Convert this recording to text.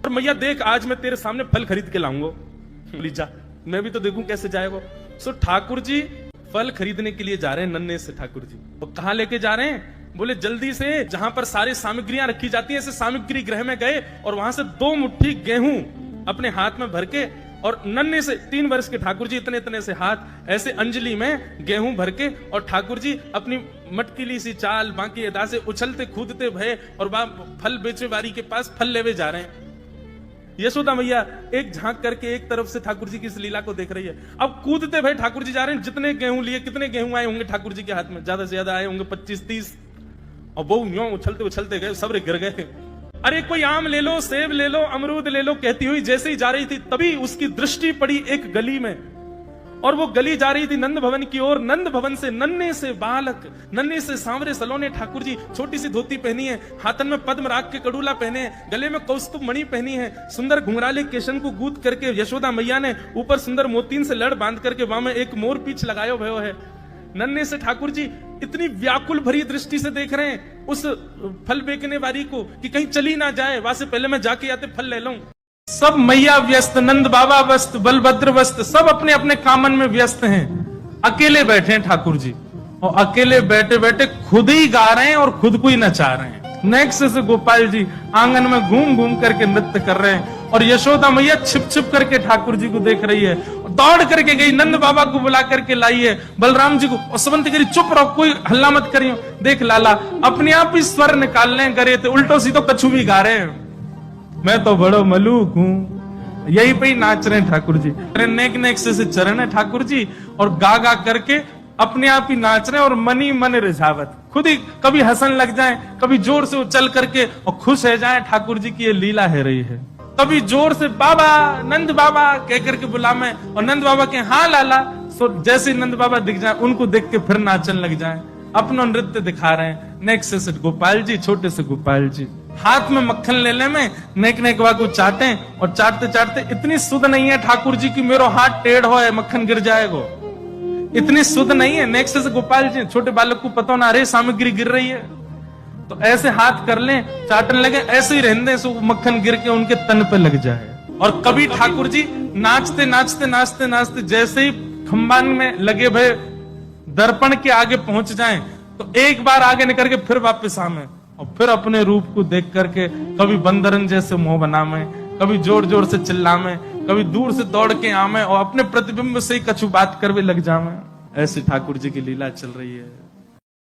और मैया देख आज मैं तेरे सामने फल खरीद के लाऊंगा। बोली जा, मैं भी तो देखूं कैसे जाएगा। सो ठाकुर जी फल खरीदने के लिए जा रहे हैं नन्हे से ठाकुर जी। वो कहां लेके जा रहे हैं? बोले जल्दी से जहां पर सारी सामग्रियां रखी जाती हैं, ऐसे सामग्री गृह में गए और वहां से 2 मुट्ठी गेहूं अपने हाथ में भर के, और नन्हे से 3 वर्ष के ठाकुर जी इतने इतने से हाथ ऐसे अंजलि में गेहूं भर के, और ठाकुर जी अपनी मटकीली सी चाल बाकी अदा से उछलते कूदते भय और फल बेचे वाली के पास फल लेवे जा रहे हैं। यशोदा मैया एक झांक करके एक तरफ से ठाकुर जी की इस लीला को देख रही है। अब कूदते भाई ठाकुर जी जा रहे हैं। जितने गेहूं लिए, कितने गेहूं आए होंगे ठाकुर जी के हाथ में? ज्यादा से ज्यादा आए होंगे 25-30। और वो यूं उछलते उछलते गए, सब गिर गए। अरे कोई आम ले लो, सेब ले लो, अमरूद ले लो कहती हुई जैसे ही जा रही थी, तभी उसकी दृष्टि पड़ी एक गली में, और वो गली जा रही थी नंद भवन की ओर। नंद भवन से नन्हे से बालक, नन्हे से सांवरे सलोने ठाकुर जी, छोटी सी धोती पहनी है, हाथन में पद्म राग के कड़ूला पहने हैं, गले में कौस्तुभ मणि पहनी है, सुंदर घुंघराले केशन को गूंथ करके यशोदा मैया ने ऊपर सुंदर मोतीन से लड़ बांध करके वहां में एक मोर पीछ लगायो भयो है। नन्हे से ठाकुर जी इतनी व्याकुल भरी दृष्टि से देख रहे हैं उस फल बेचने वाली को कि कहीं चली ना जाए, वहां से पहले मैं जाके आते फल ले लूं। सब मैया व्यस्त, नंद बाबा व्यस्त, बलभद्र व्यस्त, सब अपने अपने कामन में व्यस्त हैं। अकेले बैठे हैं ठाकुर जी, और अकेले बैठे बैठे खुद ही गा रहे हैं और खुद को ही नचा रहे हैं। नेक्स्ट से गोपाल जी आंगन में घूम घूम करके नृत्य कर रहे हैं, और यशोदा मैया छिप छिप करके ठाकुर जी को देख रही है। दौड़ करके गई, नंद बाबा को बुला करके लाई है, बलराम जी को, और समंत करी चुप रहो, कोई हल्ला मत करियो। देख लाला अपने आप ही स्वर निकाल रहे करे थे, उल्टो सीधो कछु भी गा रहे हैं। मैं तो बड़ो मलूक हूं, यही पे ही नाच रहे हैं ठाकुर जी। नेक नेक से चरण है ठाकुर जी, और गा गा करके अपने आप ही नाच रहे हैं, और मनी मन रिझावत, खुद ही कभी हंसन लग जाए, कभी जोर से उछल करके और खुश हो जाए। ठाकुर जी की ये लीला है रही है। कभी जोर से बाबा, नंद बाबा कह करके बुलावे, और नंद बाबा के हाँ लाला, सो जैसे नंद बाबा दिख जाए उनको देख के फिर नाचन लग जाए, अपना नृत्य दिखा रहे हैं। नेक्स्ट से गोपाल जी, छोटे से गोपाल जी हाथ में मक्खन लेने में नेक नेक को चाटे, और चाटते चाटते इतनी सुध नहीं है ठाकुर जी की मेरो हाथ टेढ़ हो है मक्खन गिर जाएगा, इतनी सुध नहीं है। नेक्स्ट से गोपाल जी, छोटे बालक को पता ना, अरे सामग्री गिर रही है, तो ऐसे हाथ कर लें, चाटने लगे, ऐसे ही रहने से मक्खन गिर के उनके तन पे लग जाए। और कभी ठाकुर जी नाचते नाचते नाचते नाचते जैसे ही खंबान में लगे भय दर्पण के आगे पहुंच जाएं, तो एक बार आगे निकल के फिर वापस आवे, और फिर अपने रूप को देख करके कभी बंदरन जैसे मुंह बनावे, कभी जोर जोर से चिल्लावे, कभी दूर से दौड़ के आवे, और अपने प्रतिबिंब से ही कछु बात करवे लग जावे। ऐसी ठाकुर जी की लीला चल रही है।